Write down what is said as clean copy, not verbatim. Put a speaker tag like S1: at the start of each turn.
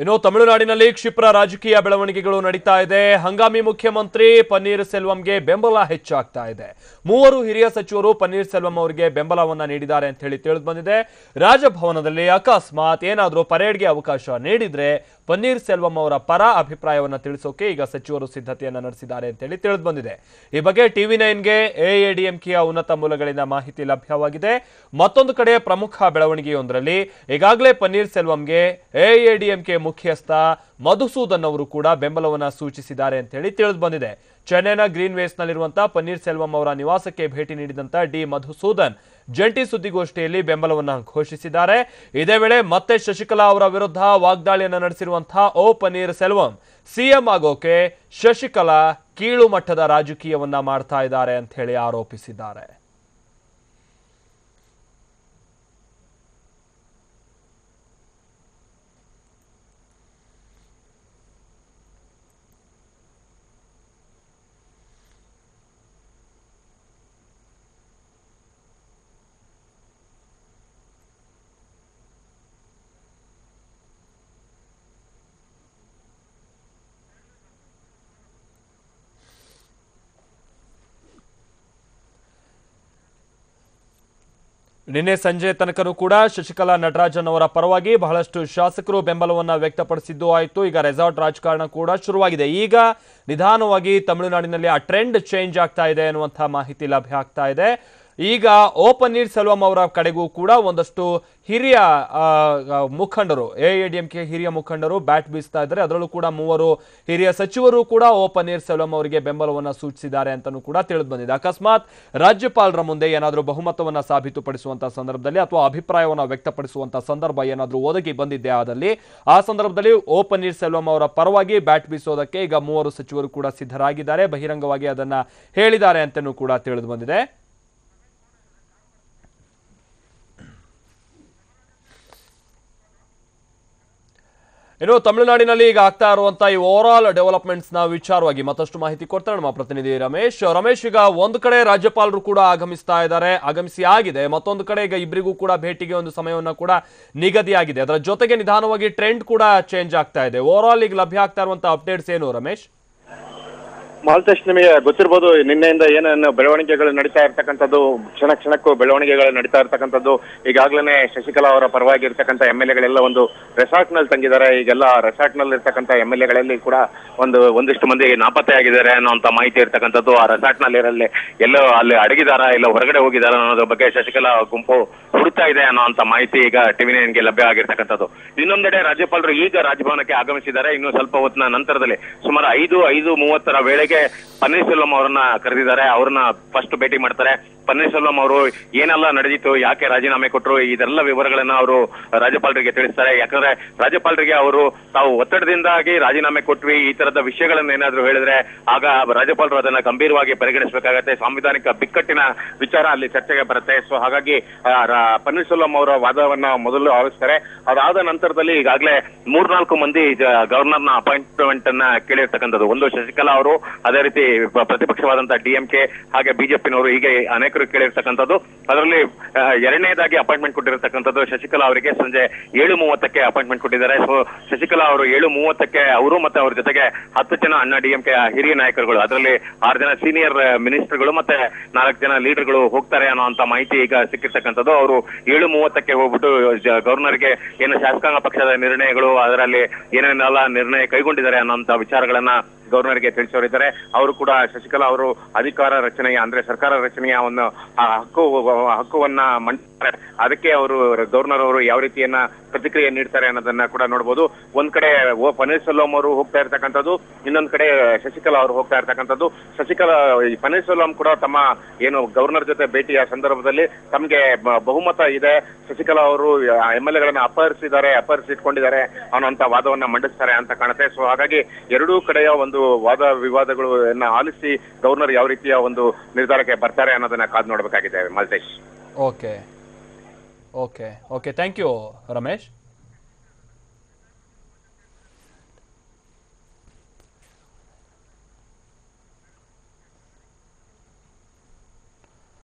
S1: ಇನ್ನು ತಮಿಳುನಾಡಿನಲ್ಲಿ ಕ್ಷಿಪ್ರ ರಾಜಕೀಯ ಬೆಳವಣಿಗೆಗಳು ನಡೀತಾ ಇದೆ. ಹಂಗಾಮಿ ಮುಖ್ಯಮಂತ್ರಿ ಪನ್ನೀರ್ ಸೆಲ್ವಂಗೆ ಬೆಂಬಲ ಹೆಚ್ಚಾಗ್ತಾ ಇದೆ. ಮೂವರು ಹಿರಿಯ ಸಚಿವರು ಪನ್ನೀರ್ ಸೆಲ್ವಂ ಅವರಿಗೆ ಬೆಂಬಲವನ್ನ ನೀಡಿದ್ದಾರೆ ಅಂತ ಹೇಳಿ ತಿಳಿದು ಬಂದಿದೆ. ರಾಜಭವನದಲ್ಲಿ ಅಕಸ್ಮಾತ್ ಏನಾದರೂ ಪರೇಡ್ಗೆ ಅವಕಾಶ ನೀಡಿದ್ರೆ ಪನ್ನೀರ್ ಸೆಲ್ವಂ ಅವರ ಪರ ಅಭಿಪ್ರಾಯವನ್ನ ತಿಳಿಸೋಕೆ ಈಗ ಸಚಿವರು ಸಿದ್ಧತೆಯನ್ನ ನಡೆಸಿದ್ದಾರೆ ಅಂತ ಹೇಳಿ ತಿಳಿದು ಬಂದಿದೆ. ಈ ಬಗ್ಗೆ ಟಿವಿ9ಗೆ ಎಐಎಡಿಎಂಕೆಯ ಉನ್ನತ ಮೂಲಗಳಿಂದ ಮಾಹಿತಿ ಲಭ್ಯವಾಗಿದೆ. ಮತ್ತೊಂದು ಕಡೆ ಪ್ರಮುಖ ಬೆಳವಣಿಗೆಯೊಂದರಲ್ಲಿ ಈಗಾಗಲೇ ಪನ್ನೀರ್ ಸೆಲ್ವಂಗೆ ಎಐಎಡಿಎಂಕೆ ಮುಖ್ಯಸ್ಥ ಮಧುಸೂದನ್ ಅವರು ಕೂಡ ಬೆಂಬಲವನ್ನ ಸೂಚಿಸಿದ್ದಾರೆ ಅಂತ ಹೇಳಿ ತಿಳಿದು ಬಂದಿದೆ. ಚೆನ್ನೈನ ಗ್ರೀನ್ ವೇಸ್ನಲ್ಲಿರುವಂತಹ ಪನ್ನೀರ್ ಸೆಲ್ವಂ ಅವರ ನಿವಾಸಕ್ಕೆ ಭೇಟಿ ನೀಡಿದಂತ ಡಿ ಮಧುಸೂದನ್ ಜಂಟಿ ಸುದ್ದಿಗೋಷ್ಠಿಯಲ್ಲಿ ಬೆಂಬಲವನ್ನ ಘೋಷಿಸಿದ್ದಾರೆ. ಇದೇ ವೇಳೆ ಮತ್ತೆ ಶಶಿಕಲಾ ಅವರ ವಿರುದ್ಧ ವಾಗ್ದಾಳಿಯನ್ನು ನಡೆಸಿರುವಂತಹ ಓ ಪನ್ನೀರ್ ಸೆಲ್ವಂ ಸಿಎಂ ಆಗೋಕೆ ಶಶಿಕಲಾ ಕೀಳು ಮಟ್ಟದ ರಾಜಕೀಯವನ್ನ ಮಾಡ್ತಾ ಇದ್ದಾರೆ ಅಂತ ಹೇಳಿ ಆರೋಪಿಸಿದ್ದಾರೆ. ನಿನ್ನೆ ಸಂಜೆ ತನಕನೂ ಕೂಡ ಶಶಿಕಲಾ ನಟರಾಜನ್ ಅವರ ಪರವಾಗಿ ಬಹಳಷ್ಟು ಶಾಸಕರು ಬೆಂಬಲವನ್ನ ವ್ಯಕ್ತಪಡಿಸಿದ್ದು ಆಯಿತು. ಈಗ ರೆಸಾರ್ಟ್ ರಾಜಕಾರಣ ಕೂಡ ಶುರುವಾಗಿದೆ. ಈಗ ನಿಧಾನವಾಗಿ ತಮಿಳುನಾಡಿನಲ್ಲಿ ಆ ಟ್ರೆಂಡ್ ಚೇಂಜ್ ಆಗ್ತಾ ಇದೆ ಅನ್ನುವಂತಹ ಮಾಹಿತಿ ಲಭ್ಯ ಆಗ್ತಾ ಇದೆ. ಈಗ ಓ ಪನ್ನೀರ್ ಸೆಲ್ವಂ ಅವರ ಕಡೆಗೂ ಕೂಡ ಒಂದಷ್ಟು ಹಿರಿಯ ಮುಖಂಡರು ಎಐಎಡಿಎಂಕೆ ಹಿರಿಯ ಮುಖಂಡರು ಬ್ಯಾಟ್ ಬೀಸ್ತಾ ಇದ್ದಾರೆ. ಅದರಲ್ಲೂ ಕೂಡ ಮೂವರು ಹಿರಿಯ ಸಚಿವರು ಕೂಡ ಓ ಪನ್ನೀರ್ ಸೆಲ್ವಂ ಅವರಿಗೆ ಬೆಂಬಲವನ್ನ ಸೂಚಿಸಿದ್ದಾರೆ ಅಂತಲೂ ಕೂಡ ತಿಳಿದು ಬಂದಿದೆ. ಅಕಸ್ಮಾತ್ ರಾಜ್ಯಪಾಲರ ಮುಂದೆ ಏನಾದರೂ ಬಹುಮತವನ್ನ ಸಾಬೀತುಪಡಿಸುವಂತಹ ಸಂದರ್ಭದಲ್ಲಿ ಅಥವಾ ಅಭಿಪ್ರಾಯವನ್ನು ವ್ಯಕ್ತಪಡಿಸುವಂತಹ ಸಂದರ್ಭ ಏನಾದರೂ ಒದಗಿ ಬಂದಿದ್ದೆ ಆದಲ್ಲಿ ಆ ಸಂದರ್ಭದಲ್ಲಿ ಓ ಪನ್ನೀರ್ ಸೆಲ್ವಂ ಅವರ ಪರವಾಗಿ ಬ್ಯಾಟ್ ಬೀಸೋದಕ್ಕೆ ಈಗ ಮೂವರು ಸಚಿವರು ಕೂಡ ಸಿದ್ಧರಾಗಿದ್ದಾರೆ. ಬಹಿರಂಗವಾಗಿ ಅದನ್ನ ಹೇಳಿದ್ದಾರೆ ಅಂತಲೂ ಕೂಡ ತಿಳಿದು ಬಂದಿದೆ. ಇನ್ನು ತಮಿಳುನಾಡಿನಲ್ಲಿ ಈಗ ಆಗ್ತಾ ಇರುವಂತಹ ಈ ಓವರ್ ಆಲ್ ಡೆವಲಪ್ಮೆಂಟ್ಸ್ ನ ವಿಚಾರವಾಗಿ ಮತ್ತಷ್ಟು ಮಾಹಿತಿ ಕೊಡ್ತಾರೆ ನಮ್ಮ ಪ್ರತಿನಿಧಿ ರಮೇಶ್. ಈಗ ಒಂದು ಕಡೆ ರಾಜ್ಯಪಾಲರು ಕೂಡ ಆಗಮಿಸಿ ಆಗಿದೆ. ಮತ್ತೊಂದು ಕಡೆ ಈಗ ಇಬ್ಬರಿಗೂ ಕೂಡ ಭೇಟಿಗೆ ಒಂದು ಸಮಯವನ್ನ ಕೂಡ ನಿಗದಿಯಾಗಿದೆ. ಅದರ ಜೊತೆಗೆ ನಿಧಾನವಾಗಿ ಟ್ರೆಂಡ್ ಕೂಡ ಚೇಂಜ್ ಆಗ್ತಾ ಇದೆ. ಓವರ್ ಆಲ್ ಈಗ ಲಭ್ಯ ಆಗ್ತಾ ಇರುವಂತಹ ಅಪ್ಡೇಟ್ಸ್ ಏನು ರಮೇಶ್?
S2: ಮಾಲ್ತೇಶ್, ನಿಮಗೆ ಗೊತ್ತಿರಬಹುದು ನಿನ್ನೆಯಿಂದ ಏನೇನು ಬೆಳವಣಿಗೆಗಳು ನಡೀತಾ ಇರ್ತಕ್ಕಂಥದ್ದು, ಕ್ಷಣಕ್ಕೂ ಬೆಳವಣಿಗೆಗಳು ನಡೀತಾ ಇರ್ತಕ್ಕಂಥದ್ದು. ಈಗಾಗಲೇ ಶಶಿಕಲಾ ಅವರ ಪರವಾಗಿ ಇರ್ತಕ್ಕಂಥ ಎಮ್ಎಲ್ಎಗಳೆಲ್ಲ ಒಂದು ರೆಸಾರ್ಟ್ ನಲ್ಲಿ ತಂಗಿದ್ದಾರೆ. ಈಗೆಲ್ಲ ರೆಸಾರ್ಟ್ ನಲ್ಲಿ ಇರ್ತಕ್ಕಂಥ ಎಮ್ಎಲ್ಎಗಳಲ್ಲಿ ಕೂಡ ಒಂದಿಷ್ಟು ಮಂದಿ ನಾಪತ್ತೆ ಆಗಿದ್ದಾರೆ ಅನ್ನೋಂಥ ಮಾಹಿತಿ ಇರ್ತಕ್ಕಂಥದ್ದು. ಆ ರೆಸಾರ್ಟ್ ನಲ್ಲಿ ಎಲ್ಲೋ ಅಲ್ಲಿ ಅಡಗಿದಾರ, ಇಲ್ಲ ಹೊರಗಡೆ ಹೋಗಿದಾರ ಅನ್ನೋದ್ರ ಬಗ್ಗೆ ಶಶಿಕಲಾ ಗುಂಪು ಹುಡುಕ್ತಾ ಇದೆ ಅನ್ನೋಂಥ ಮಾಹಿತಿ ಈಗ ಟಿವಿ9ಗೆ ಲಭ್ಯ ಆಗಿರ್ತಕ್ಕಂಥದ್ದು. ಇನ್ನೊಂದೆಡೆ ರಾಜ್ಯಪಾಲರು ಈಗ ರಾಜಭವನಕ್ಕೆ ಆಗಮಿಸಿದ್ದಾರೆ. ಇನ್ನು ಸ್ವಲ್ಪ ಹೊತ್ತಿನ ನಂತರದಲ್ಲಿ ಸುಮಾರು 5:30 ವೇಳೆಗೆ ಪನ್ನೀರ್ ಸೆಲ್ವಂ ಅವರನ್ನ ಕರೆದಿದ್ದಾರೆ. ಅವ್ರನ್ನ ಫಸ್ಟ್ ಭೇಟಿ ಮಾಡ್ತಾರೆ. ಪನ್ನೀರ್ ಸೆಲ್ವಂ ಅವರು ಏನೆಲ್ಲ ನಡೆದಿತ್ತು, ಯಾಕೆ ರಾಜೀನಾಮೆ ಕೊಟ್ಟರು, ಇದೆಲ್ಲ ವಿವರಗಳನ್ನ ಅವರು ರಾಜ್ಯಪಾಲರಿಗೆ ತಿಳಿಸ್ತಾರೆ. ಯಾಕಂದ್ರೆ ರಾಜ್ಯಪಾಲರಿಗೆ ಅವರು ತಾವು ಒತ್ತಡದಿಂದಾಗಿ ರಾಜೀನಾಮೆ ಕೊಟ್ವಿ ಈ ತರದ ವಿಷಯಗಳನ್ನ ಏನಾದ್ರು ಹೇಳಿದ್ರೆ ಆಗ ರಾಜ್ಯಪಾಲರು ಅದನ್ನ ಗಂಭೀರವಾಗಿ ಪರಿಗಣಿಸಬೇಕಾಗತ್ತೆ. ಸಾಂವಿಧಾನಿಕ ಬಿಕ್ಕಟ್ಟಿನ ವಿಚಾರ ಅಲ್ಲಿ ಚರ್ಚೆಗೆ ಬರುತ್ತೆ. ಸೊ ಹಾಗಾಗಿ ಪನ್ನೀರ್ ಸೆಲ್ವಂ ಅವರ ವಾದವನ್ನ ಮೊದಲು ಆಲಿಸ್ತಾರೆ. ಅದಾದ ನಂತರದಲ್ಲಿ ಈಗಾಗಲೇ 3-4 ಮಂದಿ ಗವರ್ನರ್ನ ಅಪಾಯಿಂಟ್ಮೆಂಟ್ ಅನ್ನ ಕೇಳಿರ್ತಕ್ಕಂಥದ್ದು. ಒಂದು ಶಶಿಕಲಾ ಅವರು, ಅದೇ ರೀತಿ ಪ್ರತಿಪಕ್ಷವಾದಂತಹ ಡಿಎಂಕೆ ಹಾಗೆ ಬಿಜೆಪಿನವರು, ಹೀಗೆ ಅನೇಕರು ಕೇಳಿರ್ತಕ್ಕಂಥದ್ದು. ಅದರಲ್ಲಿ ಎರಡನೇದಾಗಿ ಅಪಾಯಿಂಟ್ಮೆಂಟ್ ಕೊಟ್ಟಿರತಕ್ಕಂಥದ್ದು ಶಶಿಕಲಾ ಅವರಿಗೆ ಸಂಜೆ 7:30ಕ್ಕೆ ಅಪಾಯಿಂಟ್ಮೆಂಟ್ ಕೊಟ್ಟಿದ್ದಾರೆ. ಸೊ ಶಶಿಕಲಾ ಅವರು 7:30ಕ್ಕೆ ಅವರು ಮತ್ತೆ ಅವ್ರ ಜೊತೆಗೆ 10 ಜನ ಅಣ್ಣಾ ಡಿಎಂಕೆ ಹಿರಿಯ ನಾಯಕರುಗಳು, ಅದರಲ್ಲಿ 6 ಜನ ಸೀನಿಯರ್ ಮಿನಿಸ್ಟರ್ಗಳು ಮತ್ತೆ 4 ಜನ ಲೀಡರ್ಗಳು ಹೋಗ್ತಾರೆ ಅನ್ನೋಂಥ ಮಾಹಿತಿ ಈಗ ಸಿಕ್ಕಿರ್ತಕ್ಕಂಥದ್ದು. ಅವರು 7:30ಕ್ಕೆ ಹೋಗ್ಬಿಟ್ಟು ಗವರ್ನರ್ಗೆ ಏನು ಶಾಸಕಾಂಗ ಪಕ್ಷದ ನಿರ್ಣಯಗಳು, ಅದರಲ್ಲಿ ಏನೇನೆಲ್ಲ ನಿರ್ಣಯ ಕೈಗೊಂಡಿದ್ದಾರೆ ಅನ್ನೋಂಥ ವಿಚಾರಗಳನ್ನ ಗವರ್ನರ್ಗೆ ತಿಳಿಸೋರಿದ್ದಾರೆ. ಅವರು ಕೂಡ ಶಶಿಕಲಾ ಅವರು ಅಧಿಕಾರ ರಚನೆಯ ಅಂದ್ರೆ ಸರ್ಕಾರ ರಚನೆಯ ಒಂದು ಹಕ್ಕುವನ್ನ ಮಂಡಿಸ್ತಾರೆ. ಅದಕ್ಕೆ ಅವರು ಗವರ್ನರ್ ಅವರು ಯಾವ ರೀತಿಯನ್ನ ಪ್ರತಿಕ್ರಿಯೆ ನೀಡ್ತಾರೆ ಅನ್ನೋದನ್ನ ಕೂಡ ನೋಡಬಹುದು. ಒಂದ್ ಕಡೆ ಪನ್ನೀರ್ ಸೆಲ್ವಂ ಅವರು ಹೋಗ್ತಾ ಇರ್ತಕ್ಕಂಥದ್ದು, ಇನ್ನೊಂದ್ ಕಡೆ ಶಶಿಕಲಾ ಅವರು ಹೋಗ್ತಾ ಇರ್ತಕ್ಕಂಥದ್ದು. ಪನ್ನೀರ್ ಸೆಲ್ವಂ ಕೂಡ ತಮ್ಮ ಏನು ಗವರ್ನರ್ ಜೊತೆ ಭೇಟಿಯ ಸಂದರ್ಭದಲ್ಲಿ ತಮಗೆ ಬಹುಮತ ಇದೆ, ಶಶಿಕಲಾ ಅವರು ಎಮ್ಎಲ್ಎಗಳನ್ನ ಅಪಹರಿಸಿಟ್ಕೊಂಡಿದ್ದಾರೆ ಅನ್ನೋಂಥ ವಾದವನ್ನ ಮಂಡಿಸ್ತಾರೆ ಅಂತ ಕಾಣುತ್ತೆ. ಸೊ ಹಾಗಾಗಿ ಎರಡೂ ಕಡೆಯ ಒಂದು ವಾದ ವಿವಾದಗಳು ಆಲಿಸಿ ಗವರ್ನರ್ ಯಾವ ರೀತಿಯ ಒಂದು ನಿರ್ಧಾರಕ್ಕೆ ಬರ್ತಾರೆ ಅನ್ನೋದನ್ನ ಕಾದು ನೋಡಬೇಕಾಗಿದೆ Maltesh.
S1: Okay, thank you Ramesh.